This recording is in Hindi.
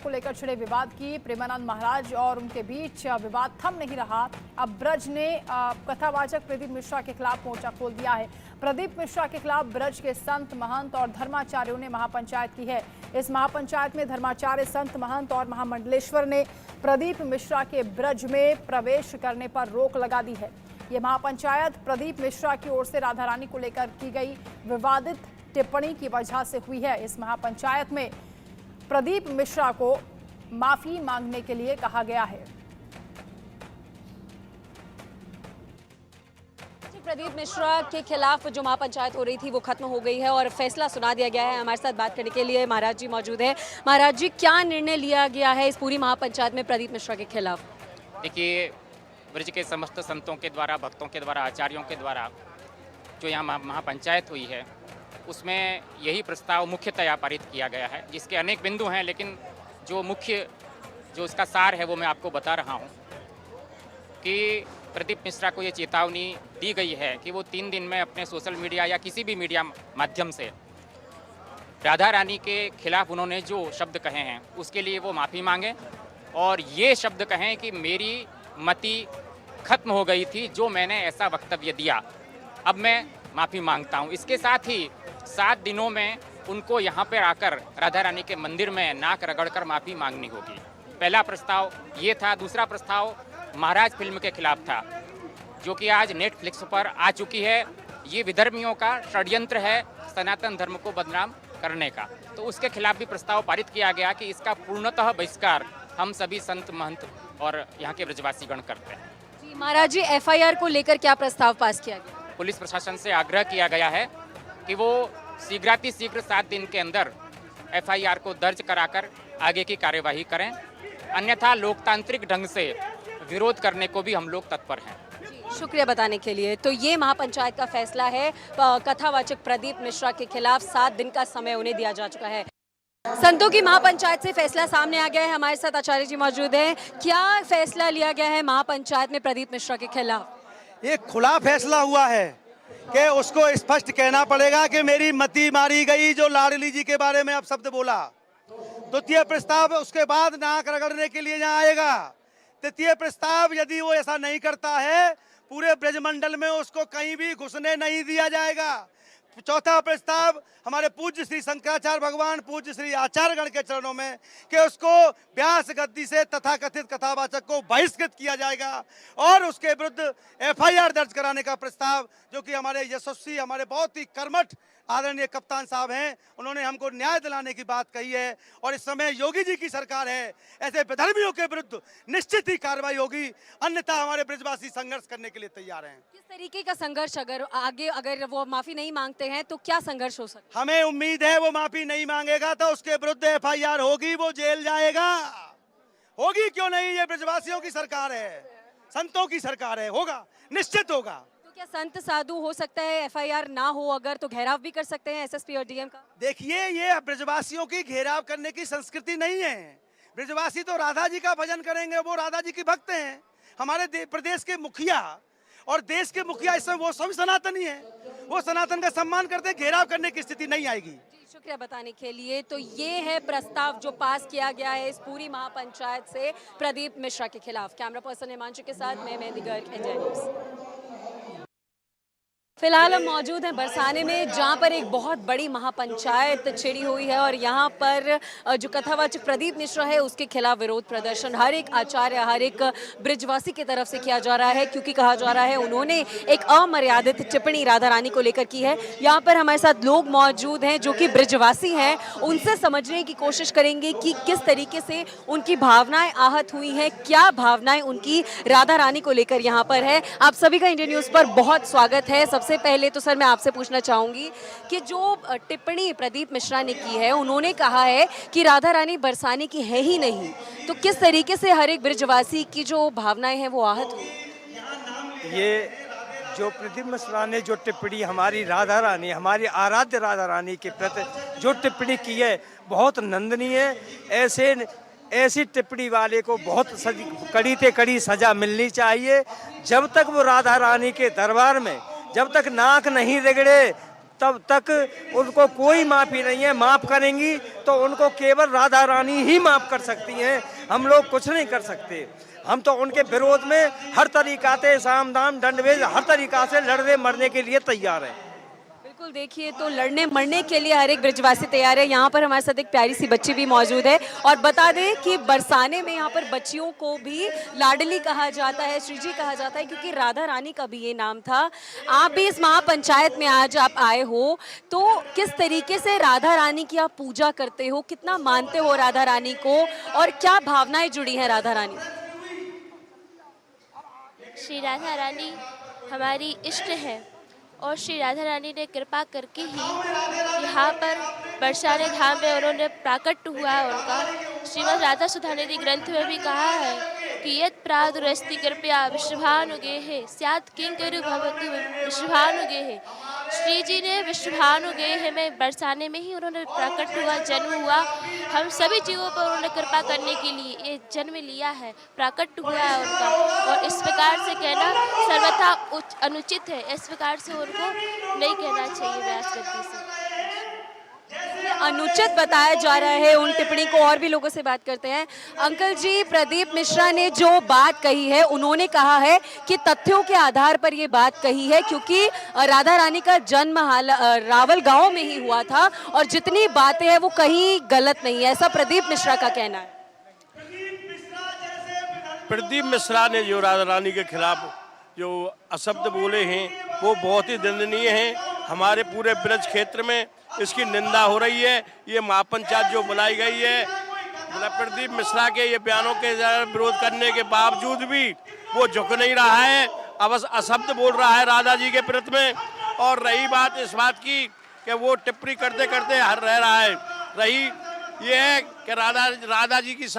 को लेकर छिड़े विवाद की प्रेमानंद महाराज और उनके बीच विवाद थम नहीं रहा। अब ब्रज ने कथावाचक प्रदीप मिश्रा के खिलाफ मोर्चा खोल दिया है। प्रदीप मिश्रा के खिलाफ ब्रज के संत महंत और धर्माचार्यों ने महापंचायत की है। इस महापंचायत में धर्माचार्य, संत महंत और महामंडलेश्वर ने प्रदीप मिश्रा के ब्रज में प्रवेश करने पर रोक लगा दी है। ये महापंचायत प्रदीप मिश्रा की ओर से राधा रानी को लेकर की गई विवादित टिप्पणी की वजह से हुई है। इस महापंचायत में प्रदीप मिश्रा को माफी मांगने के लिए कहा गया है। प्रदीप मिश्रा के खिलाफ जो महापंचायत हो रही थी वो खत्म हो गई है और फैसला सुना दिया गया है। हमारे साथ बात करने के लिए महाराज जी मौजूद है। महाराज जी, क्या निर्णय लिया गया है इस पूरी महापंचायत में प्रदीप मिश्रा के खिलाफ? देखिए, ब्रज के समस्त संतों के द्वारा, भक्तों के द्वारा, आचार्यों के द्वारा जो यहाँ महापंचायत हुई है उसमें यही प्रस्ताव मुख्यतया पारित किया गया है, जिसके अनेक बिंदु हैं, लेकिन जो इसका सार है वो मैं आपको बता रहा हूँ कि प्रदीप मिश्रा को ये चेतावनी दी गई है कि वो 3 दिन में अपने सोशल मीडिया या किसी भी मीडिया माध्यम से राधा रानी के खिलाफ उन्होंने जो शब्द कहे हैं उसके लिए वो माफ़ी मांगे और ये शब्द कहें कि मेरी मति खत्म हो गई थी जो मैंने ऐसा वक्तव्य दिया, अब मैं माफ़ी मांगता हूँ। इसके साथ ही 7 दिनों में उनको यहाँ पर आकर राधा रानी के मंदिर में नाक रगड़कर माफ़ी मांगनी होगी। पहला प्रस्ताव ये था। दूसरा प्रस्ताव महाराज फिल्म के खिलाफ था, जो कि आज नेटफ्लिक्स पर आ चुकी है। ये विधर्मियों का षड्यंत्र है सनातन धर्म को बदनाम करने का, तो उसके खिलाफ भी प्रस्ताव पारित किया गया कि इसका पूर्णतः बहिष्कार हम सभी संत महंत और यहाँ के ब्रजवासीगण करते हैं। जी महाराज जी, एफआईआर को लेकर क्या प्रस्ताव पास किया गया? पुलिस प्रशासन से आग्रह किया गया है कि वो शीघ्रातिशीघ्र 7 दिन के अंदर एफआईआर को दर्ज कराकर आगे की कार्यवाही करें, अन्यथा लोकतांत्रिक ढंग से विरोध करने को भी हम लोग तत्पर हैं। शुक्रिया बताने के लिए। तो ये महापंचायत का फैसला है। कथावाचक प्रदीप मिश्रा के खिलाफ 7 दिन का समय उन्हें दिया जा चुका है। संतों की महापंचायत से फैसला सामने आ गया है। हमारे साथ आचार्य जी मौजूद हैं। क्या फैसला लिया गया है महापंचायत में प्रदीप मिश्रा के खिलाफ? ये खुला फैसला हुआ है कि उसको स्पष्ट कहना पड़ेगा कि मेरी मति मारी गई, जो लाडली जी के बारे में आप शब्द बोला। द्वितीय प्रस्ताव उसके बाद नाक रगड़ने के लिए यहाँ आएगा। तृतीय प्रस्ताव, यदि वो ऐसा नहीं करता है, पूरे ब्रजमंडल में उसको कहीं भी घुसने नहीं दिया जाएगा। चौथा प्रस्ताव हमारे पूज्य श्री शंकराचार्य भगवान, पूज्य श्री आचार्यगण के चरणों में कि उसको व्यास गद्दी से तथाकथित कथावाचक को बहिष्कृत किया जाएगा और उसके विरुद्ध एफआईआर दर्ज कराने का प्रस्ताव, जो कि हमारे यशस्वी, हमारे बहुत ही कर्मठ आदरणीय कप्तान साहब हैं, उन्होंने हमको न्याय दिलाने की बात कही है। और इस समय योगी जी की सरकार है, ऐसे विधर्मियों के विरुद्ध निश्चित ही कार्रवाई होगी, अन्यथा हमारे ब्रजवासी संघर्ष करने के लिए तैयार हैं। किस तरीके का संघर्ष? अगर वो माफी नहीं मांगते हैं तो क्या संघर्ष हो सकता है? हमें उम्मीद है वो माफी नहीं मांगेगा तो उसके विरुद्ध एफआईआर होगी, वो जेल जाएगा। होगी क्यों नहीं? ये ब्रजवासियों की सरकार है, संतों की सरकार है, होगा, निश्चित होगा। क्या संत साधु हो सकता है एफआईआर ना हो अगर तो घेराव भी कर सकते हैं एसएसपी और डीएम का? देखिए, ये ब्रजवासियों की घेराव करने की संस्कृति नहीं है। ब्रजवासी तो राधा जी का भजन करेंगे, वो राधा जी की भक्त हैं। हमारे प्रदेश के मुखिया और देश के मुखिया इस समय वो सभी सनातनी है, वो सनातन का सम्मान करते हैं। घेराव करने की स्थिति नहीं आएगी। शुक्रिया बताने के लिए। तो ये है प्रस्ताव जो पास किया गया है इस पूरी महापंचायत से प्रदीप मिश्रा के खिलाफ। कैमरा पर्सन हिमांशु के साथ मैं मेहंदी गर्ग, एनजे न्यूज़। फिलहाल हम मौजूद हैं बरसाने में, जहां पर एक बहुत बड़ी महापंचायत छिड़ी हुई है और यहां पर जो कथावाचक प्रदीप मिश्रा है उसके खिलाफ विरोध प्रदर्शन हर एक आचार्य, हर एक ब्रजवासी की तरफ से किया जा रहा है, क्योंकि कहा जा रहा है उन्होंने एक अमर्यादित टिप्पणी राधा रानी को लेकर की है। यहाँ पर हमारे साथ लोग मौजूद हैं जो कि ब्रजवासी हैं, उनसे समझने की कोशिश करेंगे कि किस तरीके से उनकी भावनाएं आहत हुई हैं, क्या भावनाएं उनकी राधा रानी को लेकर यहाँ पर है। आप सभी का इंडिया न्यूज़ पर बहुत स्वागत है। सबसे पहले तो सर मैं आपसे पूछना चाहूंगी कि जो टिप्पणी प्रदीप मिश्रा ने की है, उन्होंने कहा है कि राधा रानी बरसाने की है ही नहीं, तो किस तरीके से हर एक ब्रजवासी की जो भावनाएं हैं वो आहत हुई? ये जो प्रदीप मिश्रा ने जो टिप्पणी हमारी राधा रानी, हमारी आराध्य राधा रानी के प्रति जो टिप्पणी की है, बहुत निंदनीय है। ऐसी टिप्पणी वाले को बहुत कड़ी से कड़ी सजा मिलनी चाहिए। जब तक वो राधा रानी के दरबार में जब तक नाक नहीं रगड़े, तब तक उनको कोई माफ़ी नहीं है। माफ़ करेंगी तो उनको केवल राधा रानी ही माफ़ कर सकती हैं, हम लोग कुछ नहीं कर सकते। हम तो उनके विरोध में हर तरीका से साम दाम दंड भेद हर तरीका से लड़ने मरने के लिए तैयार हैं। बिल्कुल, देखिए तो लड़ने मरने के लिए हर एक ब्रजवासी तैयार है। यहाँ पर हमारे साथ एक प्यारी सी बच्ची भी मौजूद है और बता दें कि बरसाने में यहाँ पर बच्चियों को भी लाडली कहा जाता है, श्रीजी कहा जाता है, क्योंकि राधा रानी का भी ये नाम था। आप भी इस महापंचायत में आज आप आए हो, तो किस तरीके से राधा रानी की आप पूजा करते हो, कितना मानते हो राधा रानी को और क्या भावनाएं जुड़ी हैं राधा रानी? श्री राधा रानी हमारी इष्ट है और श्री राधा रानी ने कृपा करके ही यहाँ पर बरसाने धाम में उन्होंने प्राकट हुआ है उनका। श्रीमद् राधा सुधानिधि ग्रंथ में भी कहा है कि यत् प्रादुरस्ति कृपया विश्वभानुगेहे स्यात् किंकरु भवतु विश्वभानुगेहे। श्री जी ने विश्वभानुगेहे में बरसाने में ही उन्होंने प्रकट हुआ, जन्म हुआ। हम सभी जीवों पर उन्होंने कृपा करने के लिए ये जन्म लिया है, प्राकट हुआ है उनका। और इस प्रकार से कहना सर्वथा अनुचित है, इस प्रकार से उनको नहीं कहना चाहिए व्यास गद्दी से। अनुचित बताया जा रहा है उन टिप्पणी को। और भी लोगों से बात करते हैं। अंकल जी, प्रदीप मिश्रा ने जो बात कही है, उन्होंने कहा है कि तथ्यों के आधार पर ये बात कही है, क्योंकि राधा रानी का जन्म रावल गांव में ही हुआ था और जितनी बातें हैं वो कहीं गलत नहीं है, ऐसा प्रदीप मिश्रा का कहना है। प्रदीप मिश्रा ने जो राधा रानी के खिलाफ जो अशब्द बोले हैं वो बहुत ही निंदनीय हैं। हमारे पूरे ब्रज क्षेत्र में इसकी निंदा हो रही है। ये महापंचायत जो बुलाई गई है, प्रदीप मिश्रा के ये बयानों के विरोध करने के बावजूद भी वो झुक नहीं रहा है, अब अशब्द बोल रहा है राधा जी के प्रति में। और रही बात इस बात की कि वो टिप्पणी करते करते हर रह रहा है, रही ये है कि राधा जी की